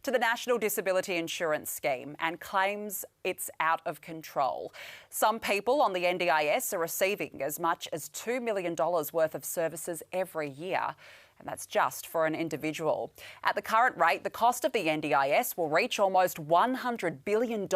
to the National Disability Insurance Scheme and claims it's out of control. Some people on the NDIS are receiving as much as $2 million worth of services every year. And that's just for an individual. At the current rate, the cost of the NDIS will reach almost $100 billion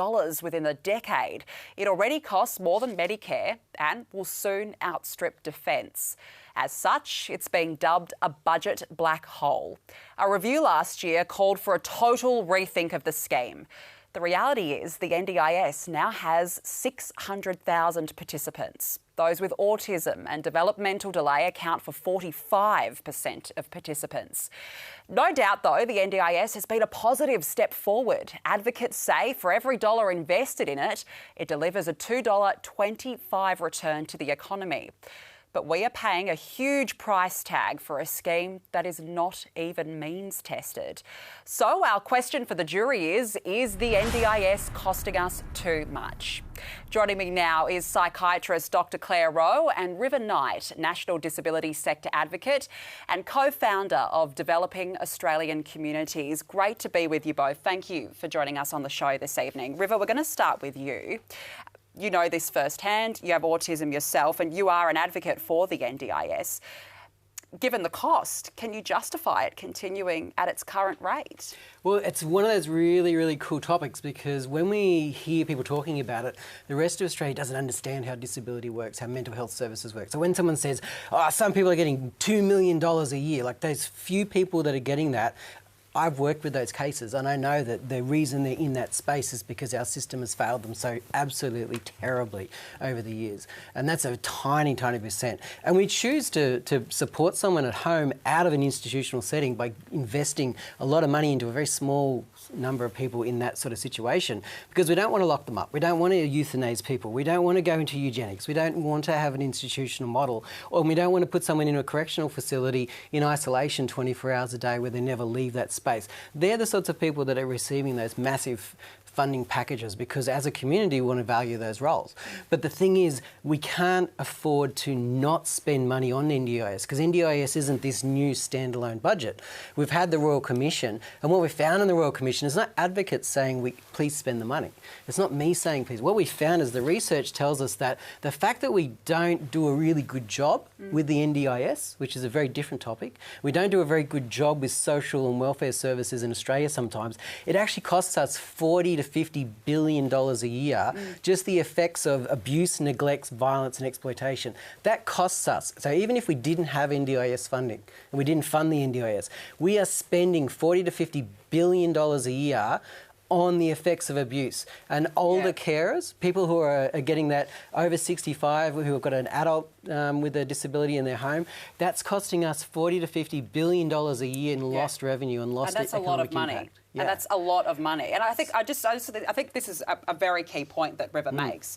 within a decade. It already costs more than Medicare and will soon outstrip defence. As such, it's being dubbed a budget black hole. A review last year called for a total rethink of the scheme. The reality is the NDIS now has 600,000 participants. Those with autism and developmental delay account for 45% of participants. No doubt, though, the NDIS has been a positive step forward. Advocates say for every dollar invested in it, it delivers a $2.25 return to the economy. But we are paying a huge price tag for a scheme that is not even means tested. So our question for the jury is the NDIS costing us too much? Joining me now is psychiatrist Dr. Claire Rowe and River Knight, National Disability Sector Advocate and co-founder of Developing Australian Communities. Great to be with you both. Thank you for joining us on the show this evening. River, we're going to start with you. You know this firsthand, you have autism yourself and you are an advocate for the NDIS. Given the cost, can you justify it continuing at its current rate? Well, it's one of those really, really cool topics because when we hear people talking about it, the rest of Australia doesn't understand how disability works, how mental health services work. So when someone says, oh, some people are getting $2 million a year, like those few people that are getting that, I've worked with those cases and I know that the reason they're in that space is because our system has failed them so absolutely terribly over the years. And that's a tiny, tiny percent. And we choose to support someone at home out of an institutional setting by investing a lot of money into a very small number of people in that sort of situation because we don't want to lock them up. We don't want to euthanize people. We don't want to go into eugenics. We don't want to have an institutional model, or we don't want to put someone in a correctional facility in isolation 24 hours a day where they never leave that space. They're the sorts of people that are receiving those massive funding packages because as a community we want to value those roles. But the thing is we can't afford to not spend money on NDIS because NDIS isn't this new standalone budget. We've had the Royal Commission and what we found in the Royal Commission is not advocates saying please spend the money. It's not me saying please. What we found is the research tells us that the fact that we don't do a really good job with the NDIS, which is a very different topic, we don't do a very good job with social and welfare services in Australia sometimes, it actually costs us $40 to $50 billion a year, just the effects of abuse, neglect, violence and exploitation. That costs us. So even if we didn't have NDIS funding and we didn't fund the NDIS, we are spending $40 to $50 billion a year on the effects of abuse. And older carers, people who are getting that over 65, who have got an adult with a disability in their home, that's costing us $40 to $50 billion a year in lost revenue and lost economic impact. And that's a lot of money. Yeah. And that's a lot of money. And I think this is a very key point that River makes.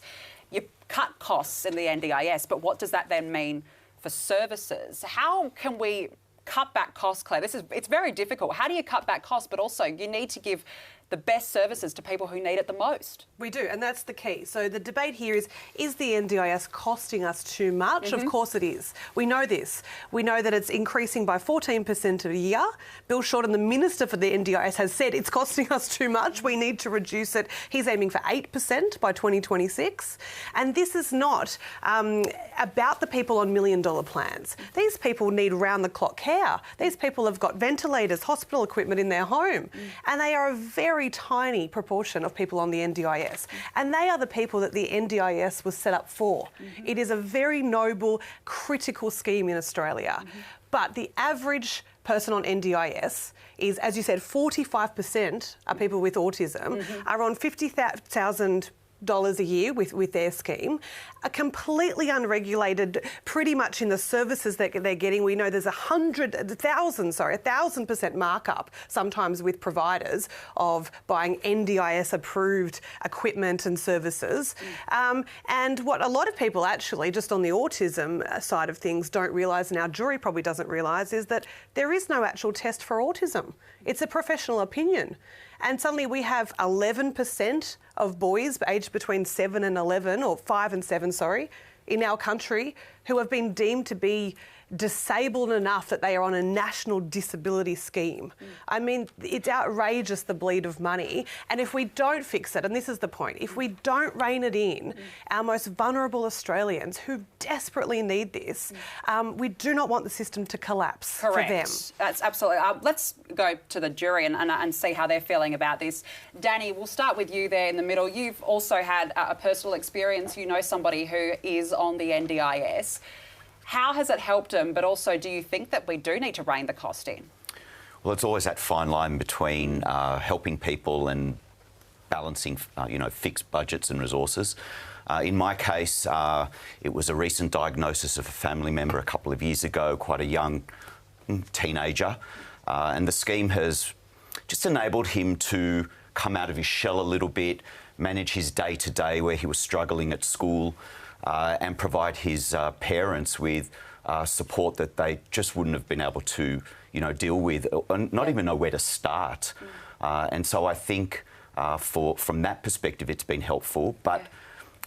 You cut costs in the NDIS, but what does that then mean for services? How can we cut back costs, Claire? It's very difficult. How do you cut back costs? But also you need to give the best services to people who need it the most. We do, and that's the key. So the debate here is the NDIS costing us too much? Of course it is. We know this. We know that it's increasing by 14% a year. Bill Shorten, the Minister for the NDIS, has said it's costing us too much. We need to reduce it. He's aiming for 8% by 2026. And this is not about the people on $1 million plans. These people need round-the-clock care. These people have got ventilators, hospital equipment in their home, and they are a very tiny proportion of people on the NDIS. And they are the people that the NDIS was set up for. It is a very noble, critical scheme in Australia. But the average person on NDIS is, as you said, 45% are people with autism, are on $50,000 a year with their scheme, are completely unregulated pretty much in the services that they're getting. We know there's 1,000% markup sometimes with providers of buying NDIS approved equipment and services. And what a lot of people actually just on the autism side of things don't realise, and our jury probably doesn't realise, is that there is no actual test for autism. It's a professional opinion. And suddenly we have 11% of boys aged between 7 and 11, or 5 and 7, sorry, in our country who have been deemed to be disabled enough that they are on a national disability scheme. I mean, it's outrageous, the bleed of money. And if we don't fix it, and this is the point, if we don't rein it in, our most vulnerable Australians who desperately need this, we do not want the system to collapse for them. That's absolutely. Let's go to the jury and see how they're feeling about this. Danny, we'll start with you there in the middle. You've also had a personal experience. You know somebody who is on the NDIS. How has it helped them? But also, do you think that we do need to rein the cost in? Well, it's always that fine line between helping people and balancing, fixed budgets and resources. In my case, it was a recent diagnosis of a family member a couple of years ago, quite a young teenager, and the scheme has just enabled him to come out of his shell a little bit, manage his day-to-day where he was struggling at school, and provide his parents with support that they just wouldn't have been able to, deal with, and not even know where to start. And so I think from that perspective, it's been helpful. But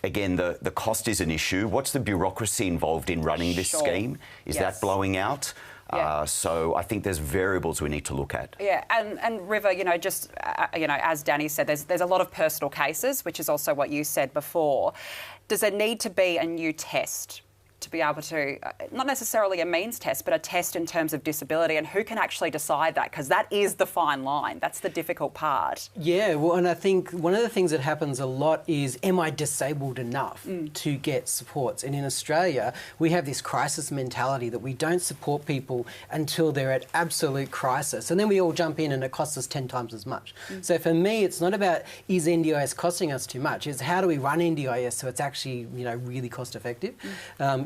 again, the cost is an issue. What's the bureaucracy involved in running this scheme? Is that blowing out? So I think there's variables we need to look at. Yeah, and River, as Danny said, there's a lot of personal cases, which is also what you said before. Does there need to be a new test to be able to, not necessarily a means test, but a test in terms of disability, and who can actually decide that? Because that is the fine line. That's the difficult part. Yeah, well, and I think one of the things that happens a lot is, am I disabled enough to get supports? And in Australia, we have this crisis mentality that we don't support people until they're at absolute crisis. And then we all jump in and it costs us 10 times as much. So for me, it's not about, is NDIS costing us too much? It's how do we run NDIS so it's actually, really cost effective?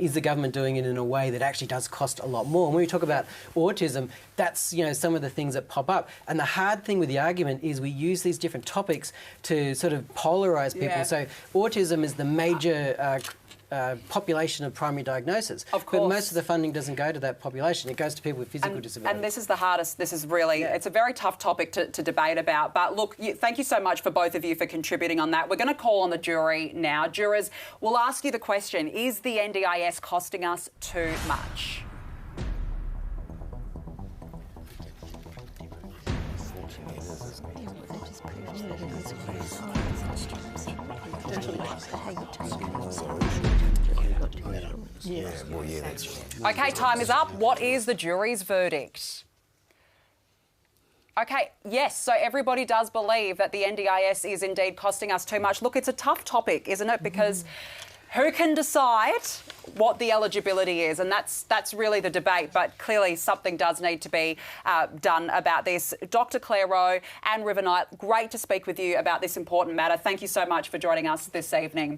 Is the government doing it in a way that actually does cost a lot more? And when we talk about autism, that's some of the things that pop up. And the hard thing with the argument is we use these different topics to sort of polarise people. So autism is the major population of primary diagnosis. Of course. But most of the funding doesn't go to that population. It goes to people with physical disabilities. And this is the hardest. This is really, it's a very tough topic to debate about. But look, thank you so much for both of you for contributing on that. We're going to call on the jury now. Jurors, we'll ask you the question, is the NDIS costing us too much? Okay, time is up. What is the jury's verdict? Okay, yes, so everybody does believe that the NDIS is indeed costing us too much. Look, it's a tough topic, isn't it? Because who can decide what the eligibility is? And that's really the debate, but clearly something does need to be done about this. Dr. Claire Rowe and River Knight, great to speak with you about this important matter. Thank you so much for joining us this evening.